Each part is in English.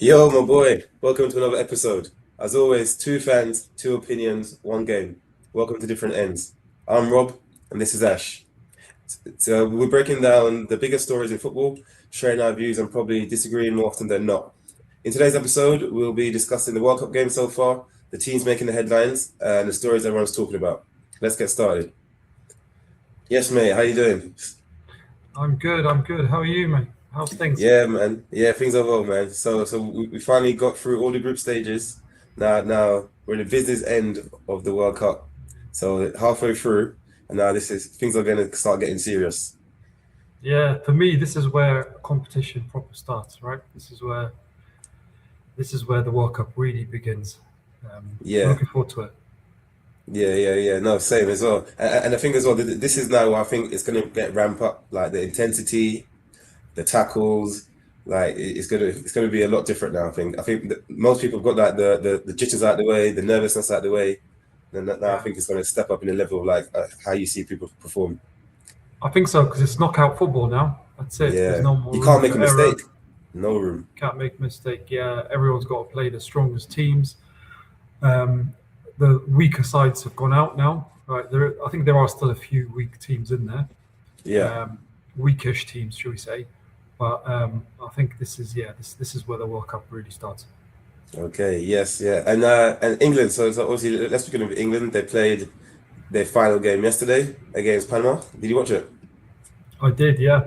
Yo, my boy, welcome to another episode. As always, two fans, two opinions, one game. Welcome to Different Ends. I'm Rob, and this is Ash. So we're breaking down the biggest stories in football, sharing our views, and probably disagreeing more often than not. In today's episode, we'll be discussing the World Cup game so far, the teams making the headlines, and the stories everyone's talking about. Let's get started. Yes, mate, how you doing? I'm good. I'm good. How are you, mate? How's things? Yeah, man. Yeah, things are well, man. So we finally got through all the group stages. Now we're in the business end of the World Cup. So halfway through, and now this is things are gonna start getting serious. Yeah, for me, this is where competition proper starts, right? This is where the World Cup really begins. I'm Yeah, looking forward to it. yeah. No, same as well. And I think as well, this is now where I think it's gonna get ramp up, like the intensity, the tackles. Like it's gonna be a lot different now. I think that most people have got like the jitters out the way, the nervousness out the way. And now I Yeah, think it's going to step up in the level of like how you see people perform. I think so because it's knockout football now. That's it. There's Yeah, no more you room can't make a for error. mistake. No room. Can't make a mistake. Yeah, everyone's got to play the strongest teams. Um, the weaker sides have gone out now. Right, I think there are still a few weak teams in there. Yeah. um, Weakish teams, shall we say? But I think this is where the World Cup really starts. Okay. Yes. Yeah. And England. So obviously, let's begin with England. They played their final game yesterday against Panama. Did you watch it? I did, yeah.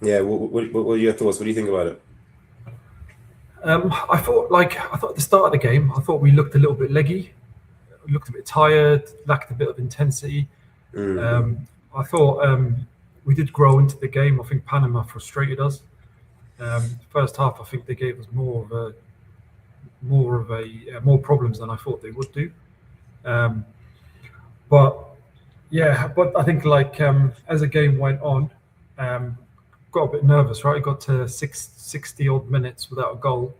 Yeah. What are your thoughts? What do you think about it? I thought at the start of the game, I thought we looked a little bit leggy, looked a bit tired, lacked a bit of intensity. Mm-hmm. I thought we did grow into the game. I think Panama frustrated us. First half, I think they gave us more problems than I thought they would do. Um, but Yeah, but I think as the game went on, um, got a bit nervous, right? It got to 60 odd minutes without a goal.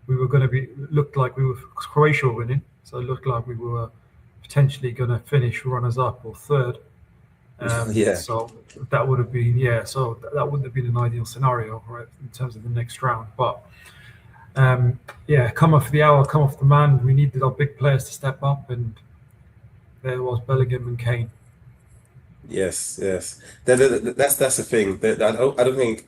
We were going to be looked like we were Croatia were winning, so it looked like we were potentially going to finish runners up or third. Yeah. So that would have been yeah. So that wouldn't have been an ideal scenario, right, in terms of the next round. But yeah, come off the hour, come off the man. We needed our big players to step up, and there was Bellingham and Kane. Yes. Yes. That's the thing. I don't think.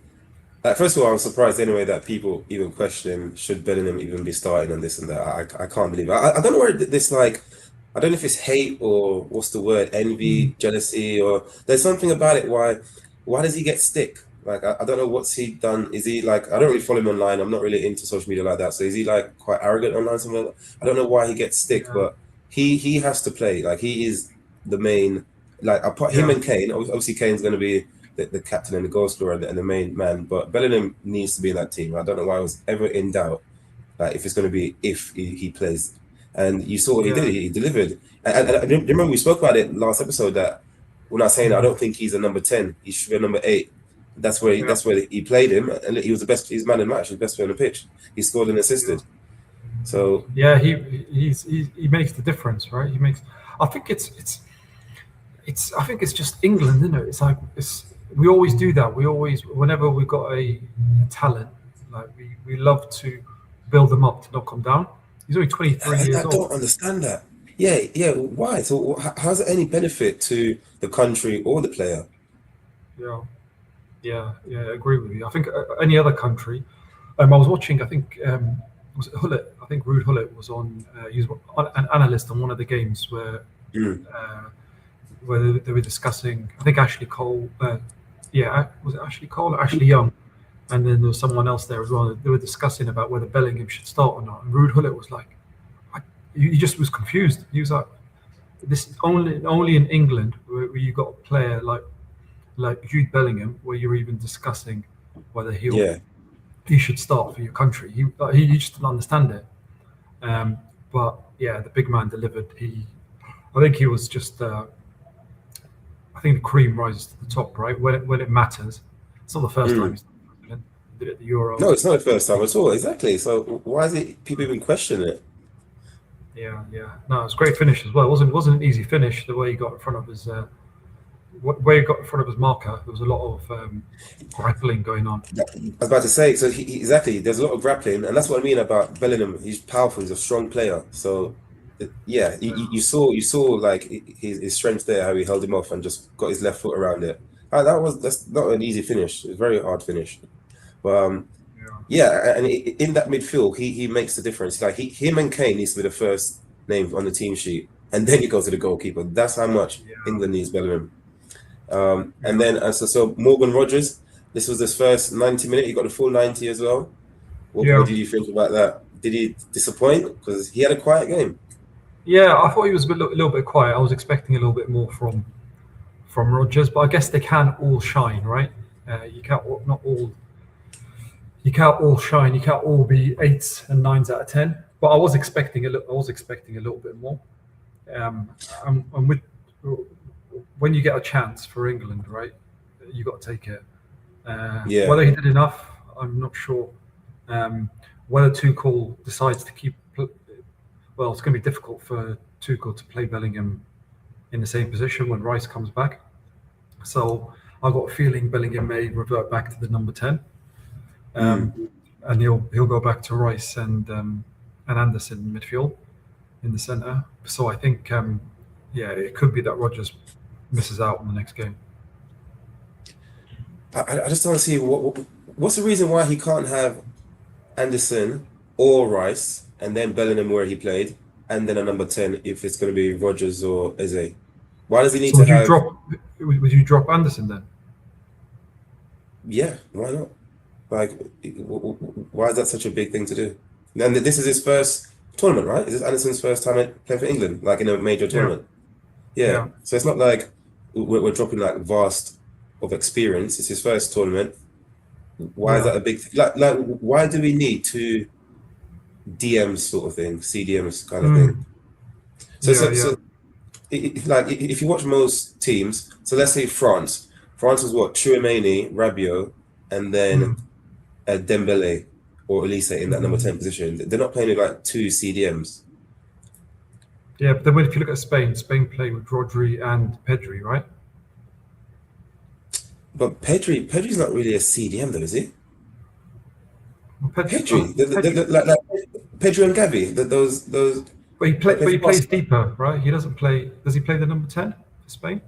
Like, first of all, I'm surprised anyway that people even question should Bellingham even be starting on this and that. I can't believe it. I don't know where this like. I don't know if it's hate or what's the word, Mm. envy, jealousy, or there's something about it. Why does he get stick? Like I don't know what's he done. Is he like I don't really follow him online. I'm not really into social media like that. So is he like quite arrogant online? Something like that? I don't know why he gets stick, Yeah, but he has to play. Like he is the main. Like I put him yeah. and Kane. Obviously, Kane's going to be the captain and the goal scorer and the main man. But Bellingham needs to be in that team. I don't know why I was ever in doubt if it's going to be if he plays. And you saw what he did. Yeah. He delivered. And I remember we spoke about it last episode that we're not saying I Mm. don't think he's a number 10. He should be a number 8. That's where Yeah. he played him, and he was the best. He's man in the match. He's the best player on the pitch. He scored and Yeah. assisted. So Yeah, he makes the difference, right? He makes. I think it's. I think it's just England, isn't it? It's like we always do that. We always, whenever we've got a talent, like we love to build them up to knock them down. He's only 23 I years old. don't understand that. Yeah, yeah. Why? So how's it any benefit to the country or the player? Yeah, yeah. I agree with you. I think any other country. I was watching. I think was it Hullet? I think Ruud Hullet was on. He was an analyst on one of the games Mm, uh, where they were discussing. I think Ashley Cole. Yeah, was it Ashley Cole or Ashley Young? And then there was someone else there as well. They were discussing about whether Bellingham should start or not. And Ruud Hullet was like, he just was confused. He was like, this is only in England where you got a player like Jude Bellingham, where you're even discussing whether yeah, he should start for your country. He just didn't understand it. But yeah, the big man delivered. I think he was just. I think the cream rises to the top, right? When it matters. It's not the first time mm. he's done it. He did it at the No, Euros. it's not the first time at all. Exactly. So why is it people even question it? Yeah, yeah. No, it was a great finish as well. It wasn't an easy finish the way he got in front of where he got in front of his marker, there was a lot of grappling going on. I was about to say, so exactly, there's a lot of grappling, and that's what I mean about Bellingham. He's powerful, he's a strong player. So, yeah, you saw like his strength there, how he held him off and just got his left foot around it. That's not an easy finish. It's a very hard finish. But Yeah. yeah, and in that midfield, he makes the difference. Like him and Kane needs to be the first names on the team sheet, and then you go to the goalkeeper. That's how much Yeah. England needs Bellingham. And Yeah. then so Morgan Rogers, this was his first 90 minute. He got the full 90 as well. Yeah. What did you think about that? Did he disappoint? Because he had a quiet game. Yeah, I thought he was a little bit quiet. I was expecting a little bit more from Rodgers, but I guess they can all shine, right? You can't not all. You can't all shine. You can't all be 8s and 9s out of 10. But I was expecting a little bit more. And with when you get a chance for England, right, you got to take it. Yeah. Whether he did enough, I'm not sure. Whether Tuchel decides to keep, well, it's going to be difficult for Tuchel to play Bellingham in the same position when Rice comes back. So I got a feeling Bellingham may revert back to the number 10, and he'll go back to Rice and Anderson in midfield in the centre. So I think, yeah, it could be that Rodgers misses out on the next game. I just don't see what's the reason why he can't have Anderson or Rice and then Bellingham where he played, and then a number 10 if it's going to be Rodgers or Eze. Why does he need So to have? would you drop Anderson then? Yeah, why not? Like, why is that such a big thing to do? And this is his first tournament, right? Is this Anderson's first time playing for England, like in a major tournament? Yeah. So it's not like we're dropping like vast of experience. It's his first tournament. Why is that a big thing? Like, why do we need two DMs sort of thing, CDMs kind of thing? So like if you watch most teams, so let's say France was what? Chouameni, Rabiot, and then Dembele or Elise in that number 10 position. They're not playing with like two CDMs. Yeah, but then if you look at Spain play with Rodri and Pedri, right? But Pedri's not really a CDM though, is he? Well, Pedri, like Pedri and Gavi, those. But he plays deeper, right? He doesn't play. Does he play the number 10 for Spain?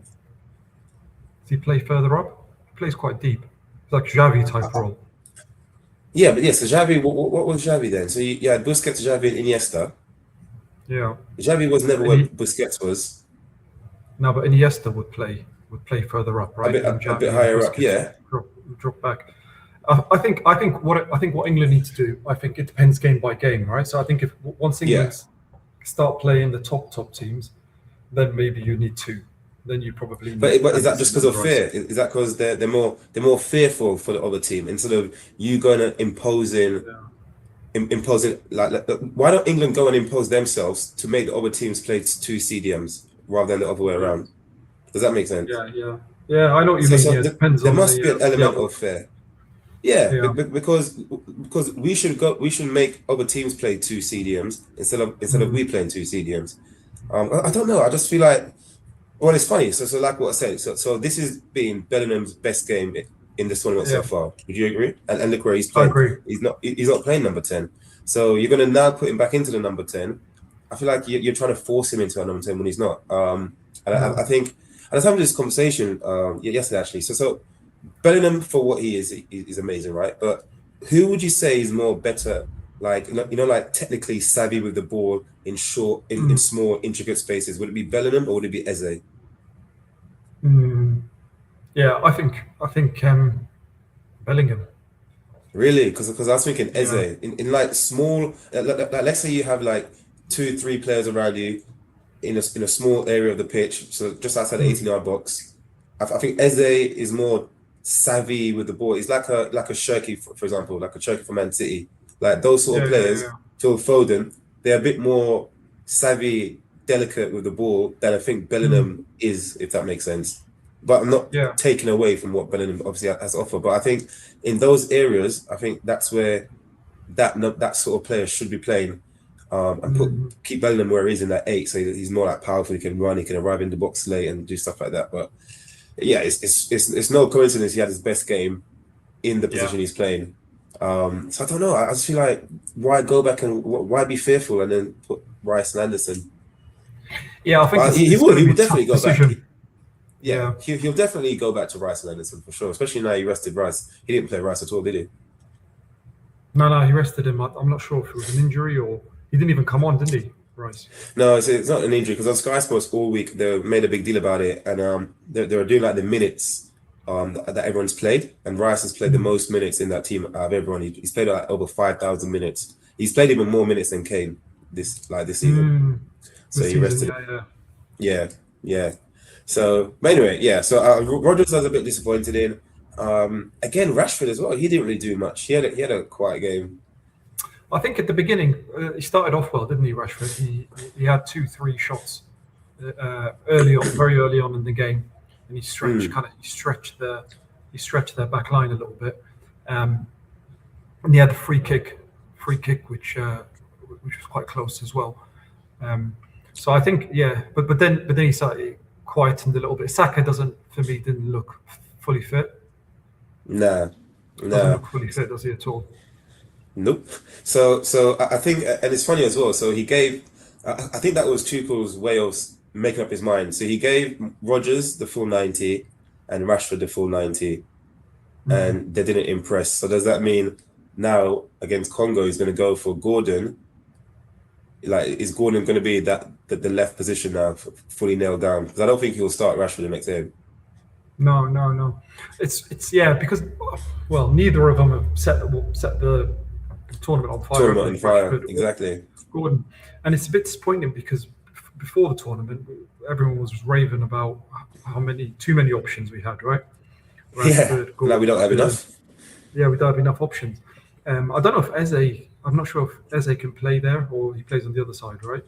Does he play further up? He plays quite deep. It's like Xavi type role. Yeah, but so Xavi, what was Xavi then? So you had Busquets, Xavi, and Iniesta. Yeah. Xavi was never where Busquets was. No, but Iniesta would play further up, right? A bit higher up, yeah. Drop back. I think what England need to do. I think it depends game by game, right? So I think if once England start playing the top teams, then maybe you need to. Then you probably. But is that just because of fear? Is that because they're more fearful for the other team instead of you going to imposing like why don't England go and impose themselves to make the other teams play two CDMs rather than the other way around? Does that make sense? Yeah. I know what you mean. It depends. There must be an element of fear. Yeah, because we should make other teams play two CDMs instead of we playing two CDMs. I don't know. I just feel like, well, it's funny. So like what I said. So this has been Bellingham's best game in this tournament so far. Would you agree? And look where he's playing. I agree. He's not playing number 10. So you're going to now put him back into the number 10. I feel like you're trying to force him into a number 10 when he's not. I think I was having this conversation yesterday actually. So Bellingham for what he is amazing, right? But who would you say is more better? Like like technically savvy with the ball in short, in small, intricate spaces. Would it be Bellingham or would it be Eze? Yeah, I think Bellingham. Really? Because I was thinking Eze in like small. Like, let's say you have like 2-3 players around you in a small area of the pitch, so just outside the 18-yard box. I think Eze is more savvy with the ball. He's like a Shirky, for example, like a Shirky from Man City. Like those sort of players, Phil Foden, they're a bit more savvy, delicate with the ball than I think Bellingham is, if that makes sense. But I'm not taking away from what Bellingham obviously has to offer. But I think in those areas, I think that's where that sort of player should be playing. And keep Bellingham where he is in that 8, so he's more like powerful. He can run, he can arrive in the box late and do stuff like that. But yeah, it's no coincidence he had his best game in the Yeah. position he's playing. So I don't know. I just feel like why go back and why be fearful and then put Rice and Anderson? Yeah, I think But it's he going to be will a tough definitely go back. decision. Yeah, Yeah. he'll definitely go back to Rice and Anderson for sure. Especially now he rested Rice. He didn't play Rice at all, did he? No, no, he rested him. I'm not sure if it was an injury or he didn't even come on, didn't he, Rice? No, it's not an injury because on Sky Sports all week they made a big deal about it, and they were doing like the minutes that everyone's played, and Rice has played the Mm. most minutes in that team out of everyone. He's played like over 5,000 minutes. He's played even more minutes than Kane this season. Mm. So This he season, rested. yeah, yeah. Yeah, yeah. So, but anyway, yeah. So Rodgers I was a bit disappointed in. Again, Rashford as well. He didn't really do much. He had a quiet game. I think at the beginning he started off well, didn't he, Rashford? He had 2, 3 shots early on, very early on in the game, and Mm, he stretched their back line a little bit, um, and he had a free kick which was quite close as well. Um, so I think yeah, but then he started quietened a little bit. Saka doesn't for me didn't look fully fit. nah, Doesn't nah. look fully fit, does he at all? Nope. So I think, and it's funny as well. So he gave, I think that was Tuchel's way of making up his mind. So he gave Rodgers the full 90 and Rashford the full 90, Mm. and they didn't impress. So does that mean now against Congo he's going to go for Gordon? Like, is Gordon going to be the left position now fully nailed down? Because I don't think he'll start Rashford the next game. No, no, no. It's yeah because well neither of them have set the tournament on fire, have Tournament they? on fire, Rashford or exactly. Gordon, and it's a bit disappointing because before the tournament everyone was raving about how many too many options we had, right? Yeah, Rashford, like we don't have Gordon. enough. Yeah, we don't have enough options. I don't know if Eze. I'm not sure if Eze can play there or he plays on the other side, right?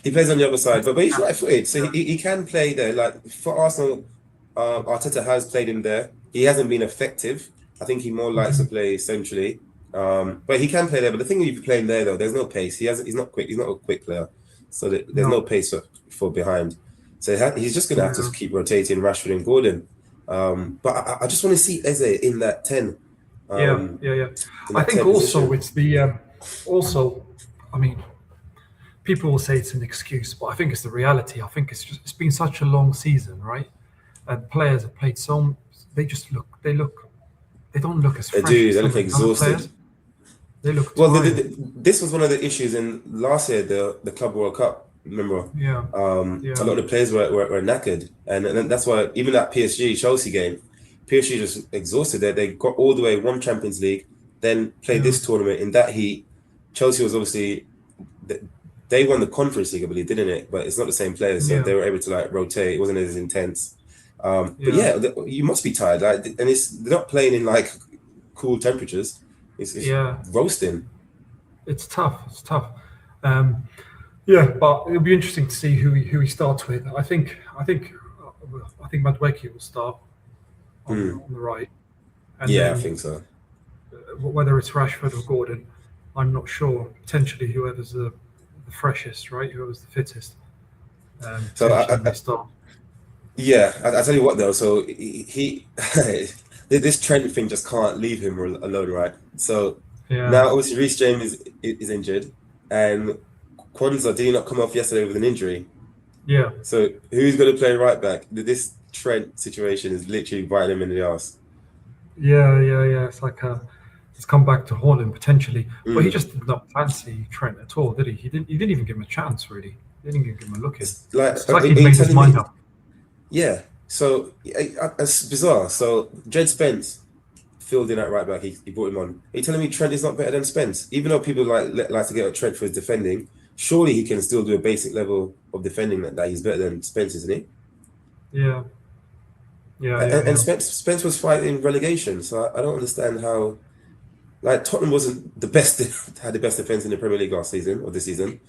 He plays on the other side, but he's Yeah, right-footed, so yeah, he can play there. Like for Arsenal, Arteta has played him there. He hasn't been effective. I think he more likes to mhm, play centrally, but he can play there. But the thing with you playing there, though, there's no pace. He's not quick. He's not a quick player, so there's no no, pace for behind. So he's just gonna have to yeah, keep rotating Rashford and Gordon. But I just want to see Eze yeah, um, yeah, yeah. in I that think 10 also position. it's also. I mean, people will say it's an excuse, but I think it's the reality. I think it's been such a long season, right? And players have played so they don't look as They fresh do. as They some look of these other players. exhausted. They look Well, tired. this was one of the issues in last year, the Club World Cup. Remember, Yeah, a yeah, lot of the players were knackered, and that's why even that PSG Chelsea game, PSG just exhausted. They got all the way won Champions League, then played yeah, this tournament in that heat. Chelsea was obviously th- they won the Conference League, I believe, didn't it? But it's not the same players, so yeah, they were able to like rotate. It wasn't as intense. But yeah, yeah, you must be tired, like, and they're not playing in like cool temperatures. It's yeah. roasting. It's tough. It's tough. Um, yeah, but it'll be interesting to see who he starts with. I think Madueke will start Hmm. on the right, and Yeah, I then think so. whether it's Rashford or Gordon, I'm not sure. Potentially, whoever's the freshest, right? Whoever's the fittest, So potentially may start. yeah, I tell you what though. So this Trent thing just can't leave him alone, right? So Yeah, now obviously Reece James is injured, and Kwanzaa did he not come off yesterday with an injury? yeah, So who's going to play right back? This Trent situation is literally biting him in the ass. yeah, yeah, yeah. It's like he's come back to haunt him potentially, but he Mm. just did not fancy Trent at all, did he? He didn't even give him a chance, really. He didn't even give him a look in. It's like, It's like he'd are you made his telling mind me? up. Yeah. So it's bizarre. So Jed Spence filled in at right back. He brought him on. Are you telling me Trent is not better than Spence? Even though people like to get at Trent for his defending, surely he can still do a basic level of defending that he's better than Spence, isn't he? Yeah, yeah, yeah, And yeah, Spence was fighting relegation, so I don't understand how like Tottenham wasn't the best had the best defense in the Premier League last season or this season.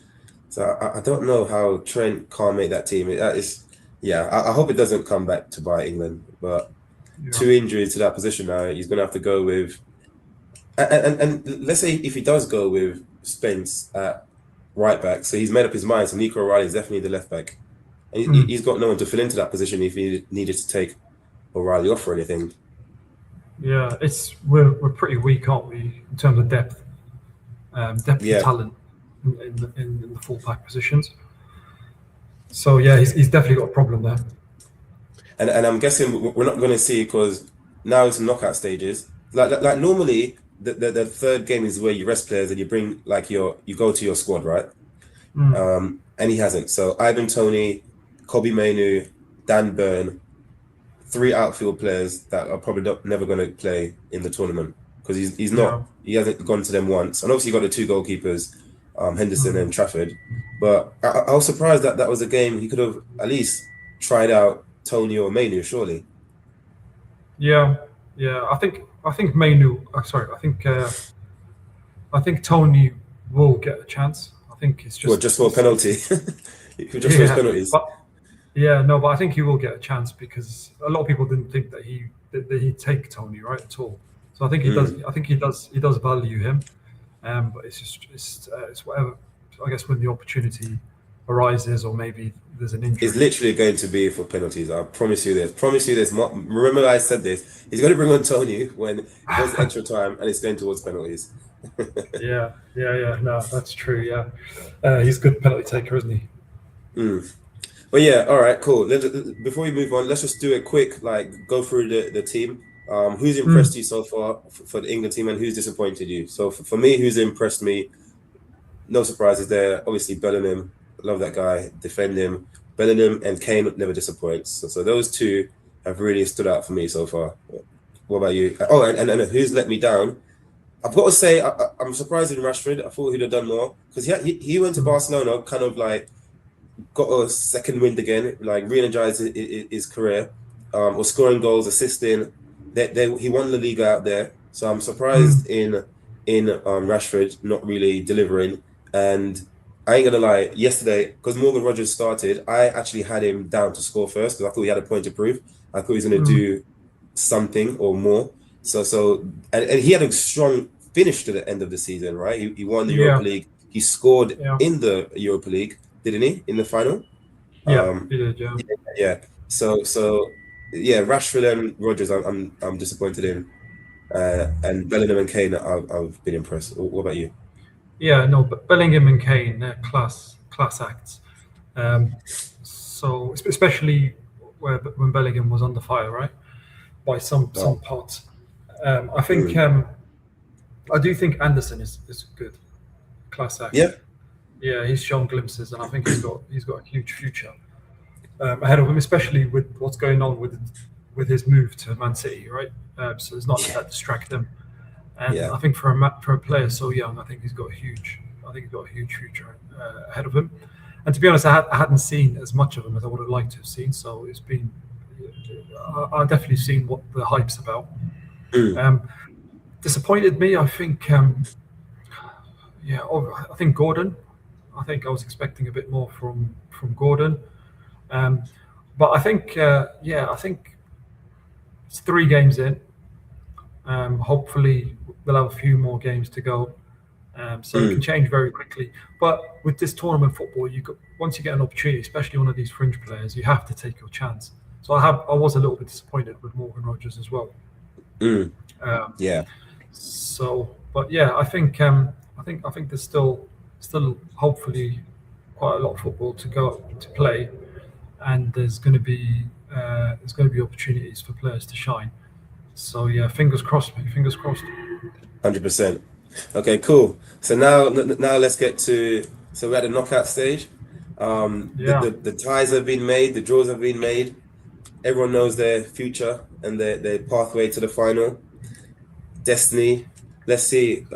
So I don't know how Trent can't make that team. That is, yeah. I hope it doesn't come back to bite England, but yeah, two injuries to that position now, he's going to have to go with. And let's say if he does go with Spence at right back, so he's made up his mind. So Nico O'Reilly is definitely the left back. and Mm. he's got no one to fill into that position if he needed to take O'Reilly off or anything. Yeah, we're pretty weak, aren't we, in terms of depth, depth and Yeah, talent in the fullback positions. So yeah, he's definitely got a problem there. and I'm guessing we're not going to see because now it's knockout stages. Like normally, the third game is where you rest players and you bring like you go to your squad, right? Mm. And he hasn't. So Ivan Toney, Kobe Mainu, Dan Burn, three outfield players that are probably never going to play in the tournament because Yeah. he hasn't gone to them once. And obviously you got the two goalkeepers, Henderson Mm. and Trafford. But I was surprised that was a game he could have at least tried out Tony or Mainu, surely. Yeah, yeah. I think Mainu. Sorry, I think Tony will get a chance. I think it's Well, just just for a penalty. Just for his yeah, penalties. but yeah, no, but I think he will get a chance because a lot of people didn't think that he'd take Tony right at all. So I think he does. Mm. I think he does value him, but it's whatever. I guess when the opportunity arises, or maybe there's an It's injury. literally going to be for penalties. I promise you this. Promise you this. Remember, I said this. He's going to bring on Tony when it goes extra time and it's going towards penalties. Yeah. No, that's true. Yeah, he's a good penalty taker, isn't he? Mm. But yeah, all right, cool. Before we move on, let's just do a quick go through the team. Who's Mm. impressed you so far for the England team, and who's disappointed you? So for me, who's impressed me? No surprises there. Obviously, Bellingham, love that guy. Defend him. Bellingham and Kane never disappoints. So those two have really stood out for me so far. What about you? Oh, and who's let me down? I've got to say, I'm surprised in Rashford. I thought he'd have done more because he went to Mm. Barcelona, kind of like got a second wind again, like re-energized his career, was scoring goals, assisting. He won La Liga out there, so I'm Mm. surprised in Rashford not really delivering. And I ain't gonna lie, yesterday because Morgan Rogers started, I actually had him down to score first because I thought he had a point to prove. I thought he was gonna Mm. do something or more. And he had a strong finish to the end of the season, right? He won the Europa Yeah, League. He scored yeah, in the Europa League, didn't he, in the final? yeah. Um, He did. Yeah. yeah, yeah. So yeah, Rashford and Rodgers, I'm disappointed in, and Bellingham and Kane, I've been impressed. What about you? Yeah, no, but Bellingham and Kane, they're class acts. Um, so especially when Bellingham was under fire, right, by Oh, some parts. I think mm. I do think Anderson is good, class act. Yeah, Yeah, he's shown glimpses, and I think he's got a huge future ahead of him, especially with what's going on with his move to Man City, right? So it's not let yeah, that distract him. And yeah. I think for a player so young, I think he's got a huge future ahead of him. And to be honest, I hadn't seen as much of him as I would have liked to have seen. So it's been, I've definitely seen what the hype's about. Mm. Um, Disappointed me, I think. Yeah, I think Gordon. I think I was expecting a bit more from Gordon. Um, but I think it's 3 games in. Hopefully, we'll have a few more games to go. So it can Mm. change very quickly. But with this tournament football, once you get an opportunity, especially one of these fringe players, you have to take your chance. So I was a little bit disappointed with Morgan Rogers as well. Mm. Um, Yeah, but yeah, I think there's still hopefully quite a lot of football to go to play, and there's going to be opportunities for players to shine. So yeah, fingers crossed, mate. Fingers crossed. 100%. Okay, cool. So now let's get to we're at the knockout stage. Yeah, The ties have been made, the draws have been made. Everyone knows their future and their pathway to the final. Destiny. Let's see.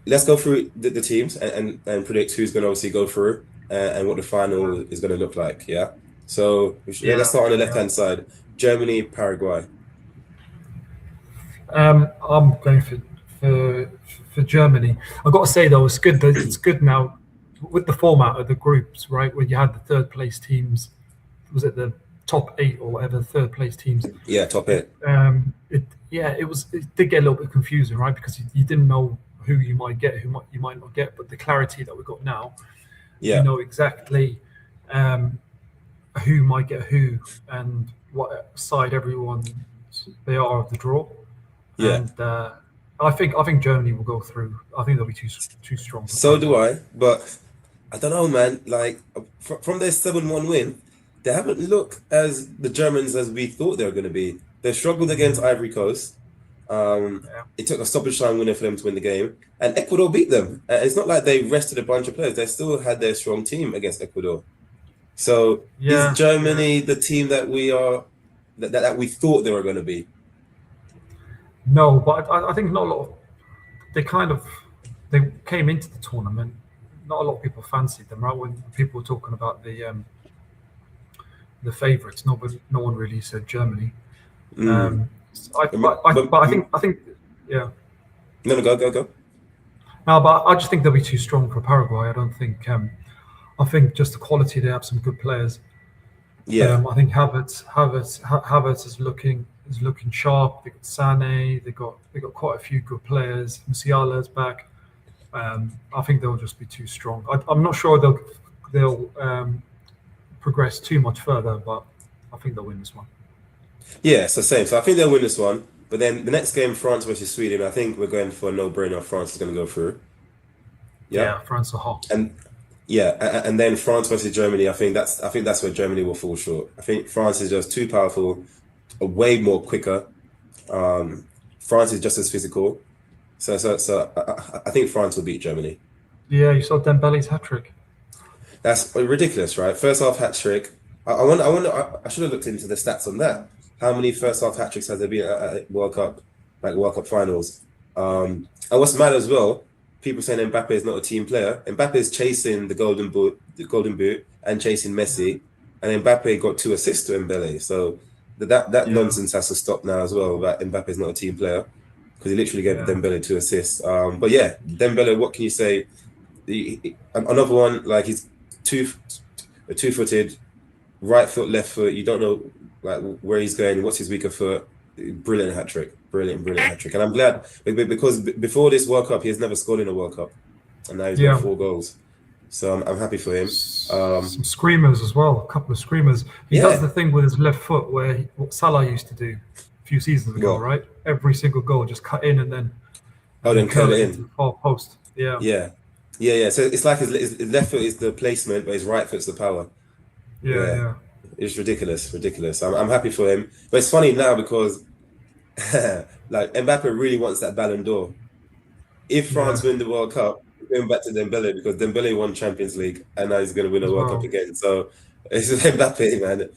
Let's go through the teams and predict who's going to obviously go through and what the final is going to look like. Yeah. So let's yeah, start on the left yeah. hand side. Germany, Paraguay. I'm going for for Germany. I've got to say though, it's good now with the format of the groups, right? Where you had the third place teams, was it the top 8 or whatever, the third place teams? Yeah, top It, 8. it did get a little bit confusing, right? Because you didn't know who you might get, you might not get. But the clarity that we got now, we Yeah. know exactly. Um, who might get who and what side everyone they are of the draw. Yeah, And I think Germany will go through. I think they'll be too strong for so do Paraguay. I. But I don't know, man. Like from their 7-1 win, they haven't looked as the Germans as we thought they were going to be. They struggled against Ivory Coast. Yeah, It took a stoppage time winner for them to win the game, and Ecuador beat them. It's not like they rested a bunch of players; they still had their strong team against Ecuador. So is yeah, yeah. Germany the team that we are that we thought they were going to be? No, but I think not a lot of they kind of they came into the tournament. Not a lot of people fancied them, right? When people were talking about the favourites, no one really said Germany. Mm. Um, but I think yeah. No, no, go. No, but I just think they'll be too strong for Paraguay. I don't think. I think just the quality. They have some good players. Yeah, I think Havertz is looking sharp. They got Sane. They got quite a few good players. Musiala's back. I think they'll just be too strong. I'm not sure they'll progress too much further, but I think they'll win this one. yeah. So same. So I think they'll win this one. But then the next game, France versus Sweden. I think we're going for a no-brainer. France is going to go through. Yeah, Yeah, France are hot. and yeah, and then France versus Germany. I think that's where Germany will fall short. I think France is just too powerful, way more quicker. France is just as physical. So I think France will beat Germany. Yeah, you saw Dembele's hat trick. That's ridiculous, right? First half hat trick. I should have looked into the stats on that. How many first half hat tricks has there been at World Cup, like World Cup finals? And what's mad as well, people saying Mbappe is not a team player. Mbappe is chasing the golden boot, and chasing Messi, and Mbappe got 2 assists to Mbele. So that Yeah, nonsense has to stop now as well. That Mbappe is not a team player because he literally gave yeah, Dembele 2 assists. But yeah, Dembele, what can you say? Another one like he's two a two-footed right foot, left foot. You don't know like where he's going. What's his weaker foot? Brilliant hat trick, brilliant hat trick. And I'm glad because before this World Cup, he has never scored in a World Cup, and now he's got yeah. 4 goals. So I'm happy for him. Some screamers as well. A couple of screamers. He does Yeah. the thing with his left foot where what Salah used to do a few seasons ago, Well, right? Every single goal, just cut in and then oh, then curl curl it it into in. the far post. Yeah, Yeah, yeah. So it's like his left foot is the placement, but his right foot's the power. yeah, Yeah, yeah, it's ridiculous. I'm happy for him. But it's funny now because like Mbappe really wants that Ballon d'Or. If yeah. France win the World Cup, going back to Dembele because Dembele won Champions League and now he's going to win a As World Cup well. again. So it's Mbappe, man.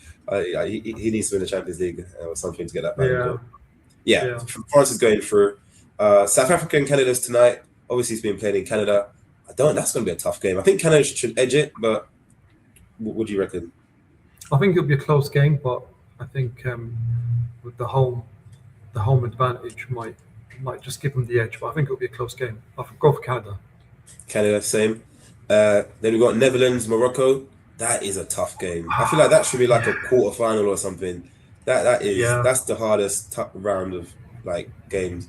He needs to win the Champions League or something to get that Ballon Yeah, d'Or. Yeah, yeah. France is going through. South Africa and Canada's tonight. Obviously, it's been played in Canada. I don't. That's going to be a tough game. I think Canada should edge it, but what do you reckon? I think it'll be a close game, but I think with the home advantage might just give them the edge. But I think it'll be a close game. I'll go for Canada. Canada, same. Then we got Netherlands, Morocco. That is a tough game. I feel like that should be like a Yeah, quarterfinal or something. yeah. That's the hardest round of like games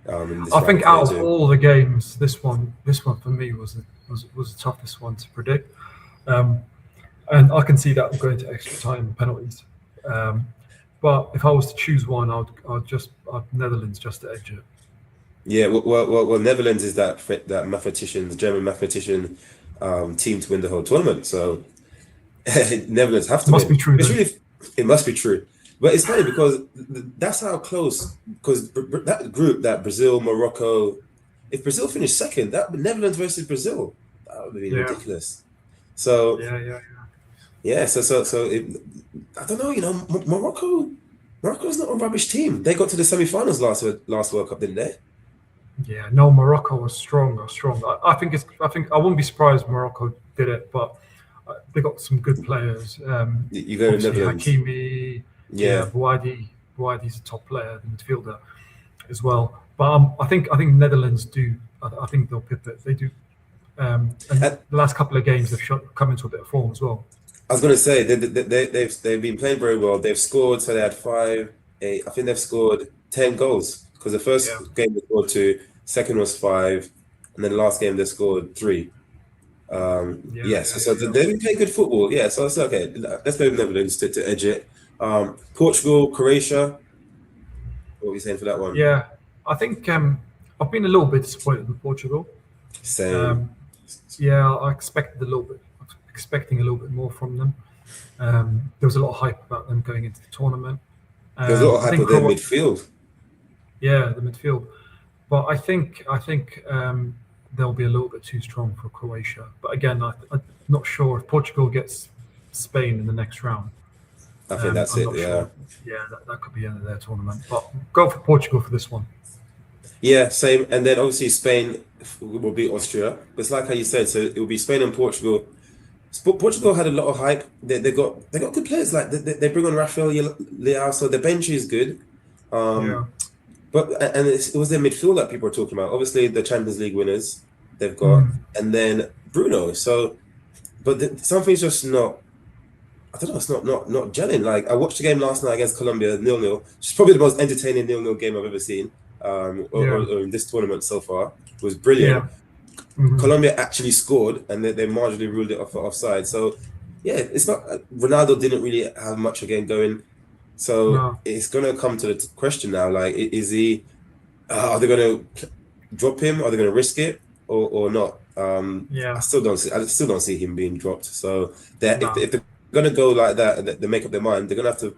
in this I round think of out of 32. all the games, this one for me was the toughest one to predict, um, and I can see that going to extra time and penalties. Um, but if I was to choose one, I'd Netherlands just to edge it. Yeah, well, Netherlands is that mathematician, the German mathematician team to win the whole tournament. So Netherlands have to Must be win. true It's then. really, it must be true. But it's funny because that's how close. Because that group, that Brazil, Morocco, if Brazil finished second, that would Netherlands versus Brazil, that would be Yeah, ridiculous. So yeah, yeah, yeah, I don't know. Morocco's not a rubbish team. They got to the semi-finals last World Cup, didn't they? yeah. No, Morocco was strong. Strong. I wouldn't be surprised Morocco did it, but they got some good players. You go to Obviously Netherlands. Hakimi, yeah, Yeah, Buadi's a top player, the midfielder as well. But I think Netherlands do. I think they'll pip it. They do. And and the last couple of games come into a bit of form as well. I was going to say they've been playing very well. They've scored, so they had 5, 8. I think they've scored 10 goals because the Yeah, first game they scored 2, second was 5, and then the last game they scored 3. Yeah, So yeah, they've been playing good football. Yeah, so it's okay. Let's go with Netherlands to edge it. Portugal, Croatia. What are we saying for that one? yeah. I think I've been a little bit disappointed with Portugal. Same. Um, yeah, I expected a little bit, expecting a little bit more from them. There was a lot of hype about them going into the tournament. There's a lot of I hype think of their midfield. yeah, the midfield, but I think they'll be a little bit too strong for Croatia. But again, I'm not sure if Portugal gets Spain in the next round. I think that's I'm it. not Yeah. sure. Yeah, that could be the end of their tournament. But go for Portugal for this one. Yeah, same. And then obviously Spain will beat Austria. But it's like how you said. So it will be Spain and Portugal. Portugal had a lot of hype. They got good players. Like they bring on Rafael Leao, so the bench is good. Yeah. Um, but it was their midfield that people are talking about. Obviously, the Champions League winners they've got, Mm, and then Bruno. So, but something's just not. I don't know. It's not gelling. Like I watched the game last night against Colombia, 0-0. It's probably the most entertaining 0-0 game I've ever seen. yeah. Or in this tournament so far. It was brilliant. Yeah. Hmm. Colombia actually scored, and they marginally ruled it off for offside. So, yeah, it's not. Ronaldo didn't really have much again going. So No. it's gonna come to the question now. Like, is he? Are they gonna drop him? Are they gonna risk it or not? I Yeah. still don't see. I still don't see him being dropped. So that No. if they're gonna go like that and they make up their mind, they're gonna have to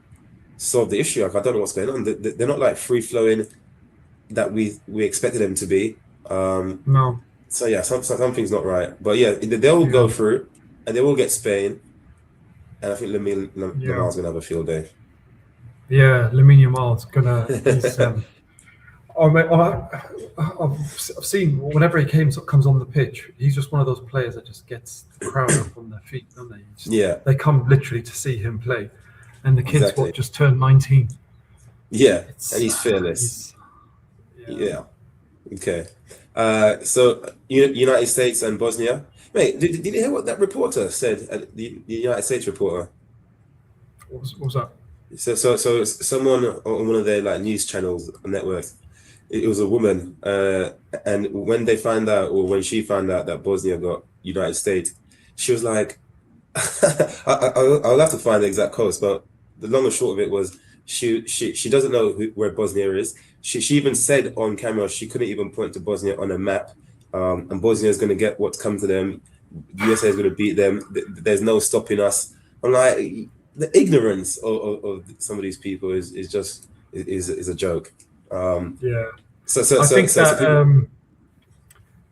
solve the issue. Like, I don't know what's going on. They're not like free flowing that we expected them to be. No. So yeah, something's not right. But yeah, they will go Yeah. through, and they will get Spain. And I think Yeah. Lamar's gonna have a field day. Yeah. Lamine Yamal's gonna. He's. I've seen whenever he comes on the pitch, he's just one of those players that just gets the crowd up on their feet, don't they? Yeah, They come literally to see him play, and the kid's exactly. what just turned 19. Yeah, It's and he's fearless. he's yeah. Yeah. Okay. So United States and Bosnia. Mate, did you hear what that reporter said? The United States reporter. What was that? So someone on one of their like news channels network. It was a woman, and when they found out, or when she found out that Bosnia got United States, she was like, I'll have to find the exact quote, but the long and short of it was she doesn't know where Bosnia is. She even said on camera she couldn't even point to Bosnia on a map, and Bosnia is going to get what's come to them. USA is going to beat them. There's no stopping us. I'm like, the ignorance of some of these people is just a joke. Yeah. So I think that people,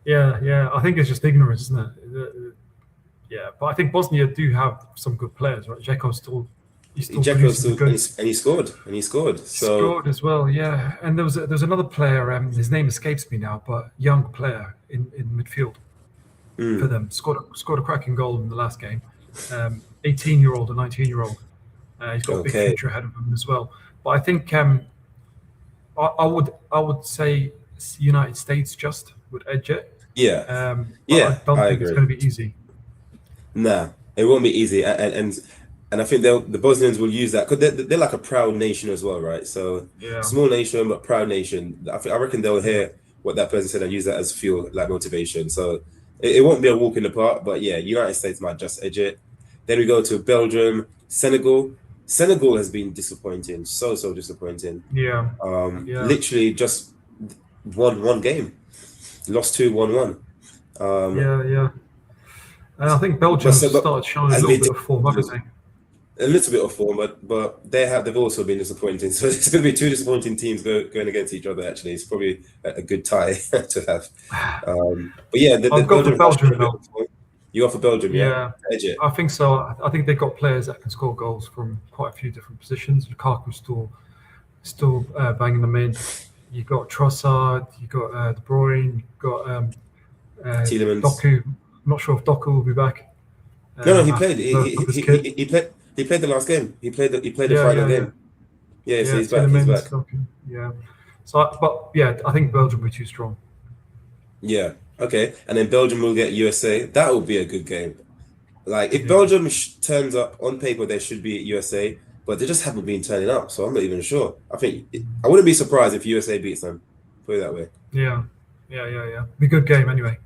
yeah, I think it's just ignorance, isn't it? Yeah, but I think Bosnia do have some good players, right? He's still Dzeko producing still, good. and he scored. He So scored as well, yeah. And there's another player. His name escapes me now, but young player in midfield for them scored a cracking goal in the last game. 18-year-old or 19-year-old. He's got a big okay, future ahead of him as well. But I think I would say United States just would edge it. yeah, But I yeah, don't I think it's agree. going to be easy. Nah, it won't be easy, and I think the Bosnians will use that because they're like a proud nation as well, right? So Yeah, small nation but proud nation. I reckon they'll hear what that person said and use that as fuel, like motivation. So it won't be a walk in the park, but yeah, United States might just edge it. Then we go to Belgium, Senegal. Senegal has been disappointing, so disappointing. yeah, yeah, Literally just won one game, lost 2, won one. yeah. And I think But Belgium so, but started showing a as little we bit did, of form, haven't they? a little bit of form, but they've also been disappointing. So it's going to be two disappointing teams going against each other. Actually, it's probably a good tie to have. But yeah, the I'll go for Belgium have shown Belgium a bit though. of form. You go for Belgium, yeah? Yeah, Edge it. I think so. I think they've got players that can score goals from quite a few different positions. Lukaku's still banging them in. You got Trossard, you got De Bruyne, you got Tielemans. Doku. I'm not sure if Doku will be back No, he after played. the birth of his kid. He played the last game. He played the Yeah, final yeah, yeah, game. Yeah, so yeah. he's back. He's Tielemans, back. Doku. Yeah. So, but yeah, I think Belgium will be too strong. Yeah. Okay. And then Belgium will get USA. That will be a good game. Like if Yeah, Belgium turns up on paper, they should be USA, but they just haven't been turning up. So I'm not even sure. I wouldn't be surprised if USA beats them. Put it that way. yeah, yeah. Be a good game anyway.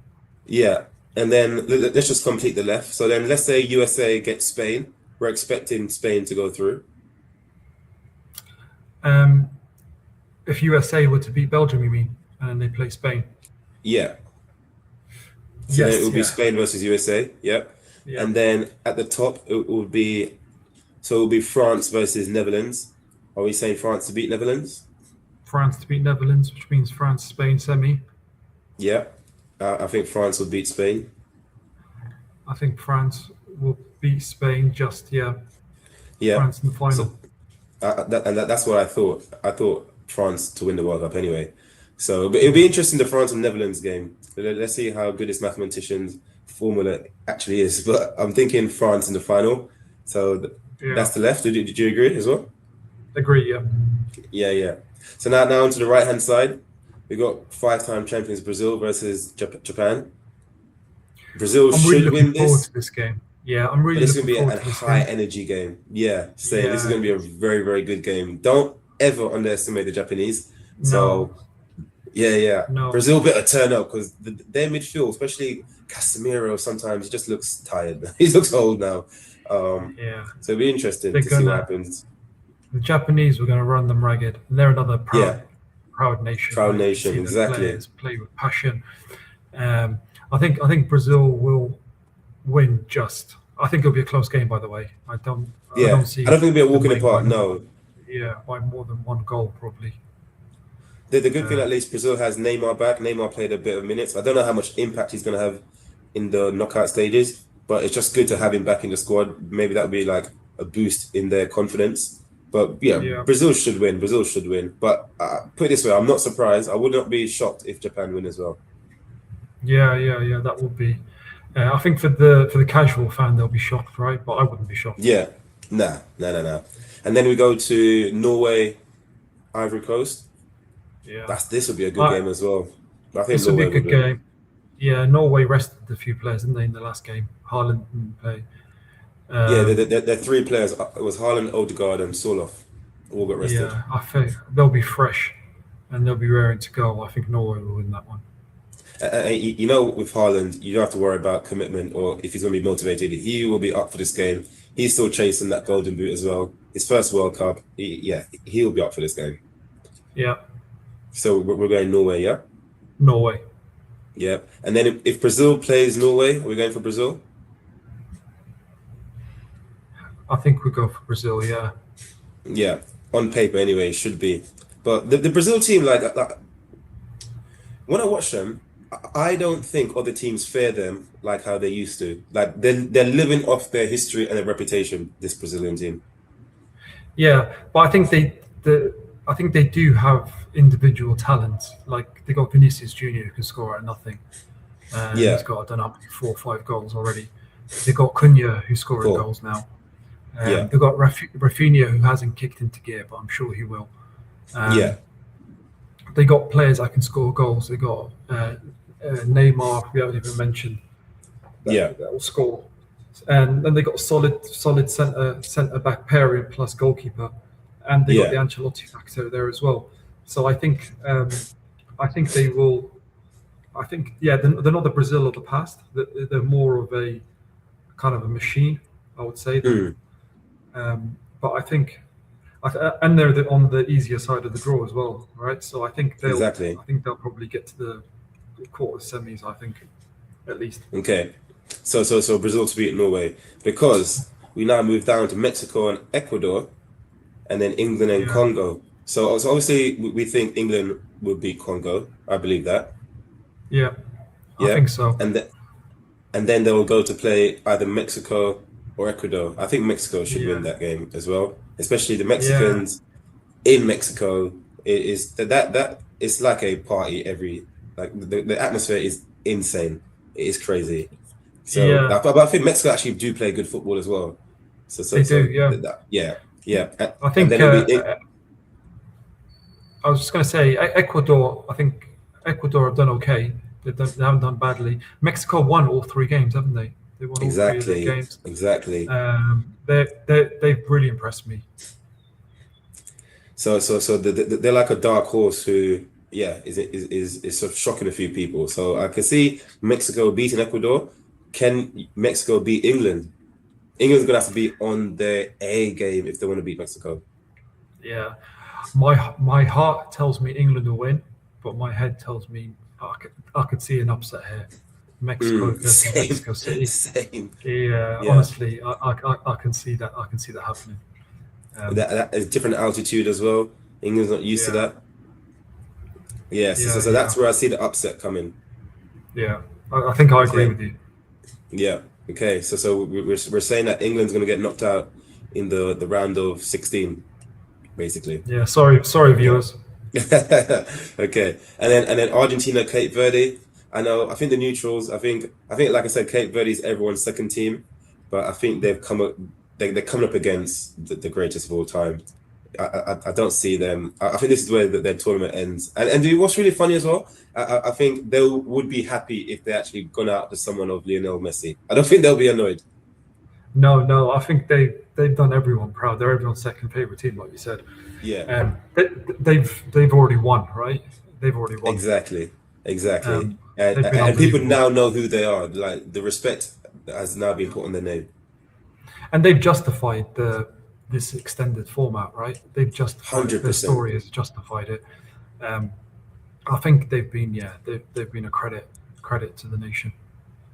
Yeah. And then let's just complete the left. So then let's say USA gets Spain. We're expecting Spain to go through. If USA were to beat Belgium, you mean, and they play Spain? Yeah. So then it Yes, will be yeah, Spain versus USA. Yep. yeah. And then at the top, it will be France versus Netherlands. Are we saying France to beat Netherlands? France to beat Netherlands, which means France Spain semi. Yeah. I think France will beat Spain. I think France will beat Spain. Just yeah, Yeah. France in the final. So that's what I thought. I thought France to win the World Cup anyway. So but it'll be interesting, the France and Netherlands game. Let's see how good this mathematician's formula actually is. But I'm thinking France in the final. So Yeah, that's the left. Did you agree as well? agree. Yeah, Yeah. So now onto the right hand side, we got 5-time champions Brazil versus Japan. Brazil I'm really should looking win forward this, to this game. Yeah, I'm but really it's going looking to be forward a to this high game. energy game. Yeah, saying this is Yeah, going to be a very, very good game. Don't ever underestimate the Japanese. no, So yeah. no. Brazil better turn up because their midfield, especially Casemiro, sometimes he just looks tired. He looks old now. Yeah, So it'll be interesting they're to see what gonna. happens. The Japanese were gonna run them ragged. And they're another Yeah, proud nation, proud right? You can nation, see their exactly. players play with passion. I think Brazil will win. Just I think it'll be a close game. By the way, I Yeah, don't I don't see think it'll be a walk them in the winning by park. more No, than by more than one goal probably. the good thing Uh, at least Brazil has Neymar back. Neymar played a bit of minutes. I don't know how much impact he's going to have in the knockout stages, but it's just good to have him back in the squad. Maybe that would be like a boost in their confidence. But yeah, yeah, Brazil should win. Brazil should win. But put it this way, I'm not surprised. I would not be shocked if Japan win as well. yeah. That would be. I think for the casual fan, they'll be shocked, right? But I wouldn't be shocked. Yeah, nah. And then we go to Norway, Ivory Coast. Yeah, This would be a good I, game as well. I think this would be a Norway would good win. game. Yeah, Norway rested a few players, didn't they, in the last game? Haaland didn't play. Yeah, Um, the three players. It was Haaland, Odegaard, and Soloff. All got rested. yeah, I think they'll be fresh and they'll be raring to go. I think Norway will win that one. You know, with Haaland, you don't have to worry about commitment or if he's going to be motivated. He will be up for this game. He's still chasing that golden boot as well. His first World Cup. He'll be up for this game. Yeah, So we're going Norway, yeah? Norway. Yeah. And then if Brazil plays Norway, are we going for Brazil? I think we go for Brazil. Yeah, Yeah. On paper, anyway, it should be. But the Brazil team, like when I watch them, I don't think other teams fare them like how they used to. Like they're living off their history and their reputation. This Brazilian team. yeah. But I think they do have individual talents. Like they got Vinicius Junior who can score at nothing. Yeah. He's got I don't know how many 4 or 5 goals already. They got Cunha who's scoring 4. goals now. Yeah. They've got Rafinha who hasn't kicked into gear, but I'm sure he will. Yeah. They got players that can score goals. They got Neymar, we haven't even mentioned, Yeah. that will score. And then they got solid centre back pairing plus goalkeeper, and they got the Yeah. Ancelotti factor there as well. So I think they will. I think they're not the Brazil of the past. They're more of a kind of a machine, I would say. Mm, But I think, and they're on the easier side of the draw as well, right? So exactly. I think they'll probably get to the quarter semis. I think, at least. Okay. So Brazil to beat Norway because we now move down to Mexico and Ecuador, and then England and Yeah, Congo. So obviously we think England will beat Congo. I believe that. yeah, I Yeah. think so. And then they will go to play either Mexico or Ecuador. I think Mexico should win Yeah, that game as well, especially the yeah, Mexicans in Mexico. It is that it's like a party every like the atmosphere is insane. It is crazy. So, yeah. but I think Mexico actually do play good football as well. They do. Yeah, Yeah, I and think. then it'll be I was just going to say Ecuador. I think Ecuador have done okay. They haven't done badly. Mexico won all 3 games, haven't they? They won all 3 of their games. exactly. They've really impressed me. So they're like a dark horse who is sort of shocking a few people. So I can see Mexico beating Ecuador. Can Mexico beat England? England's gonna have to be on their A game if they want to beat Mexico. Yeah, my heart tells me England will win, but my head tells me I could see an upset here. Mexico versus Same, Mexico City. same. Yeah, Yeah, honestly, I can see that. I can see that happening. that is different altitude as well. England's not used to Yeah, that. Yeah, yeah, so yeah, that's where I see the upset coming. yeah. I think I agree Okay, with you. yeah, okay. So we're saying that England's gonna get knocked out in the round of 16, basically. Yeah, sorry, Yeah. viewers. Okay, and then Argentina, Cape Verde. I think the neutrals. I think like I said, Cape Verde is everyone's second team, but I think they've come up. They're coming up against the greatest of all time. I don't see them. I think this is where their tournament ends. And what's really funny as well, I think they would be happy if they actually gone out to someone of Lionel Messi. I don't think they'll be annoyed. No, I think they've done everyone proud. They're everyone's second favorite team, like you said. Yeah, They've already won, right? They've already won. exactly, exactly. Um, And they've been and people unbelievable, now know who they are. Like the respect has now been put on their name. and they've justified this extended format, right? They've justified Hundred their percent. story has justified it. Um, I think they've been a credit to the nation.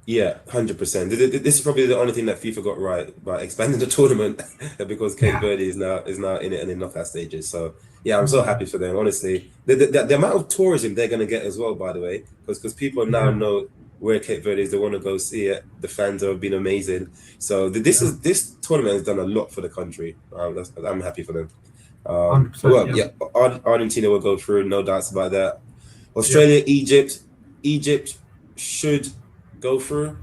Yeah, 100%. This is probably the only thing that FIFA got right by expanding the tournament because Cape Yeah, Verde is now in it and in knockout stages. So yeah, I'm so yeah, happy for them. Honestly, the amount of tourism they're gonna get as well, by the way, because people now yeah, know where Cape Verde is. They want to go see it. The fans have been amazing. So yeah, this tournament has done a lot for the country. I'm happy for them. 100%. Well, Yeah, yeah, Argentina will go through, no doubts about that. yeah, Australia, Egypt should go through.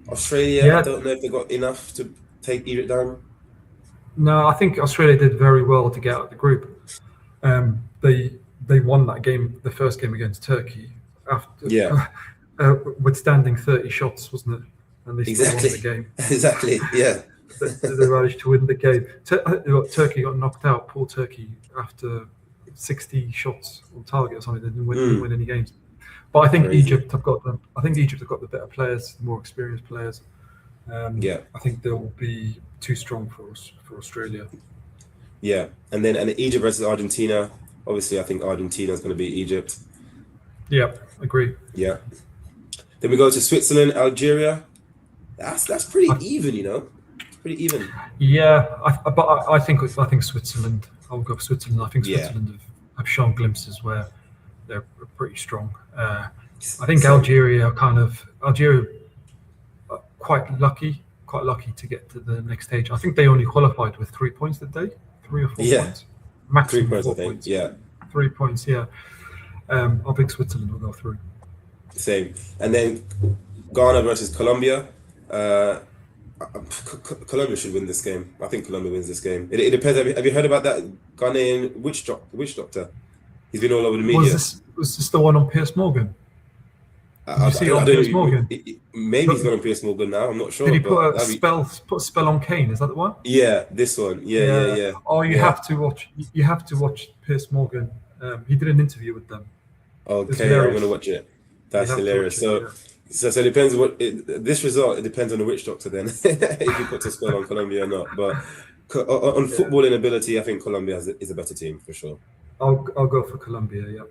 Australia, I yeah. don't know if they got enough to take Egypt down. No, I think Australia did very well to get out of the group. They won that game, the first game against Turkey, after Yeah, withstanding 30 shots, wasn't it? And they still won the exactly. game. Exactly. Yeah. They managed to win the game. Turkey got knocked out. Poor Turkey after 60 shots on target or something. They didn't win any games. But I think Crazy. Egypt have got them. I think Egypt have got the better players, the more experienced players. Yeah. I think they'll be too strong for us for Australia. Yeah. And then Egypt versus Argentina. Obviously, I think Argentina is going to beat Egypt. Yeah, agree. Yeah. Then we go to Switzerland, Algeria. That's pretty I, even, It's pretty even. yeah, I think Switzerland. I'll go for Switzerland. I think Yeah. Switzerland have shown glimpses where they're pretty strong. I think Same. Algeria are quite lucky to get to the next stage. I think they only qualified with 3 points, did they? 3 or 4 points, Yeah. Three maximum points, I four think. points. Yeah. 3 points, yeah. I think Switzerland will go through. Same. And then Ghana versus Colombia. Colombia should win this game. I think Colombia wins this game. It depends. Have you heard about that Ghanaian witch doctor? He's been all over the media. Was this the one on Piers Morgan? Did you see it I on don't Piers Morgan? maybe he's gone on Pierce Morgan now. I'm not Did sure, he but put a spell on Kane? Is that the one? yeah, this one. Yeah. Yeah. Oh, you Yeah. have to watch. You have to watch Piers Morgan. He did an interview with them. It's Okay, I'm gonna hilarious. watch it. You That's have to hilarious. watch it. Yeah. So it depends this result. It depends on the witch doctor then, if you put a spell on Colombia or not. But on Yeah. footballing ability, I think Colombia is a better team for sure. I'll go for Colombia. Yeah.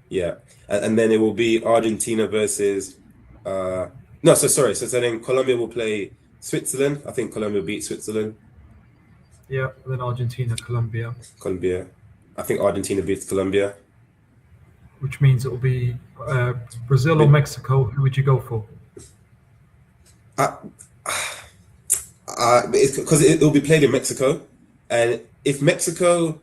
Yeah, and then it will be Argentina versus. No, so sorry. So then Colombia will play Switzerland. I think Colombia will beat Switzerland. Yeah. Then Argentina, Colombia, Colombia. I think Argentina beats Colombia. which means it will be Brazil or But Mexico. Who would you go for? I, because it will be played in Mexico, and if Mexico,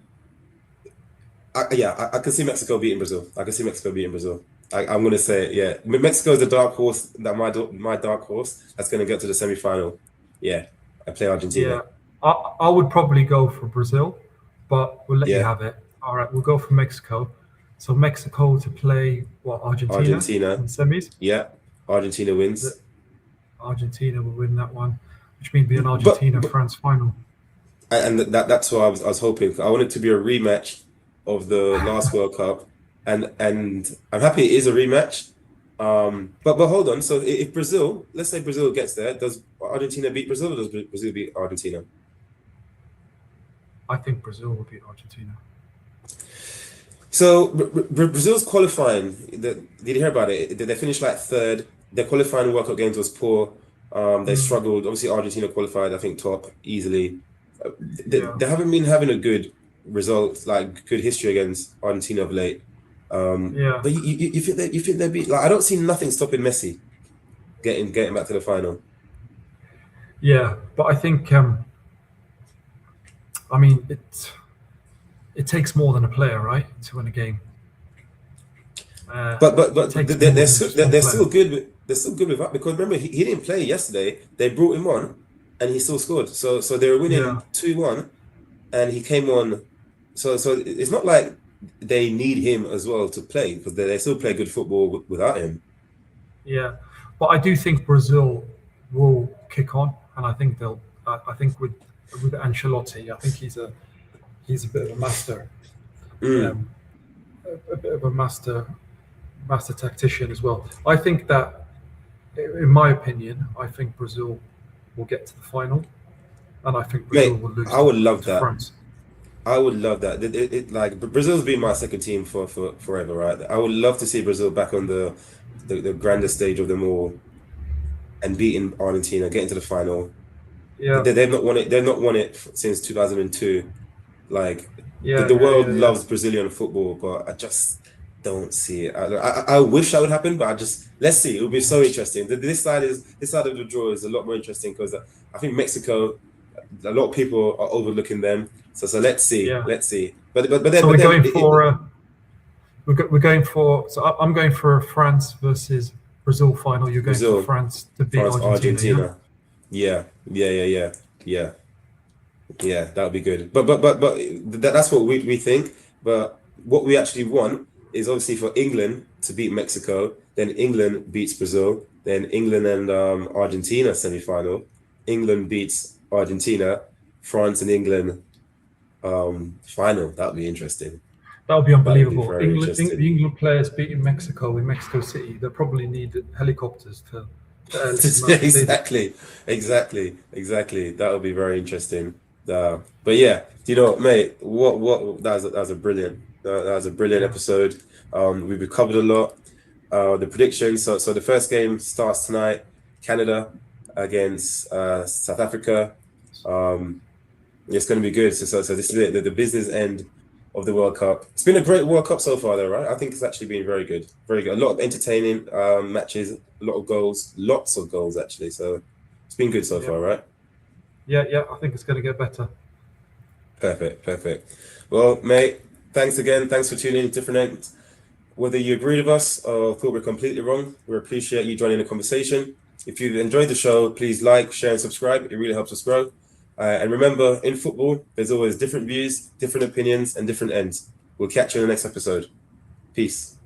I can see Mexico beating Brazil. I can see Mexico beating Brazil. I'm gonna say it, yeah. Mexico is the dark horse that my dark horse that's gonna get to the semi-final. Yeah, I play Argentina. Yeah. I would probably go for Brazil, but we'll let you Yeah, have it. All right. We'll go for Mexico. So Mexico to play Argentina Argentina. in semis. Yeah, Argentina The- wins. Argentina will win that one, which means be an But Argentina-France final. and that's what I was hoping. I want it to be a rematch of the last World Cup, and I'm happy it is a rematch. But hold on. So if Brazil, let's say Brazil gets there, does Argentina beat Brazil, or does Brazil beat Argentina? I think Brazil will beat Argentina. So Brazil's qualifying. Did you hear about it? They finished like third. Their qualifying World Cup games was poor. They struggled. Obviously, Argentina qualified, I think, top easily. They haven't been having a good result, like good history against Argentina of late. But you think they'll be like, I don't see nothing stopping Messi getting back to the final. Yeah, but I think I mean it takes more than a player, right, to win a game. But they're still good. They're still good with that, because remember he didn't play yesterday. They brought him on, and he still scored. So they were winning 2-1, and he came on. So it's not like they need him as well to play, because they still play good football without him. Yeah, but I do think Brazil will kick on, and I think they'll. I think with Ancelotti, I think he's a bit of a master, a bit of a master tactician as well. I think that, in my opinion, I think Brazil will get to the final, and I think Brazil will lose. I would love that. France. I would love that. Like Brazil's been my second team for forever, right? I would love to see Brazil back on the grandest stage of them all, and beating Argentina, getting to the final. Yeah, they've not won it. They've not won it since 2002. Like the world loves Brazilian football, but I just don't see it. I wish that would happen, but let's see. It would be so interesting. This side of the draw is a lot more interesting, because I think Mexico, a lot of people are overlooking them. So let's see. Let's see. But we're going for. So I'm going for a France versus Brazil final. You're going for France to beat Argentina. Yeah. That would be good. But that's what we think. But what we actually want is obviously for England to beat Mexico, then England beats Brazil, then England and Argentina semi-final. England beats Argentina, France and England final. That would be interesting. That would be unbelievable. The England players beating Mexico in Mexico City. They probably need helicopters to exactly. That would be very interesting. But yeah, mate, what that was a brilliant episode. We've covered a lot. The predictions. So the first game starts tonight. Canada against South Africa. It's going to be good. So this is it. The business end of the World Cup. It's been a great World Cup so far, though, right? I think it's actually been very good. Very good. A lot of entertaining matches. A lot of goals. Lots of goals, actually. So it's been good so far, right? Yeah. I think it's going to get better. Perfect. Well, mate, thanks again. Thanks for tuning in to Different Ends. Whether you agreed with us or thought we're completely wrong, we appreciate you joining the conversation. If you've enjoyed the show, please like, share, and subscribe. It really helps us grow. And remember, in football, there's always different views, different opinions, and different ends. We'll catch you in the next episode. Peace.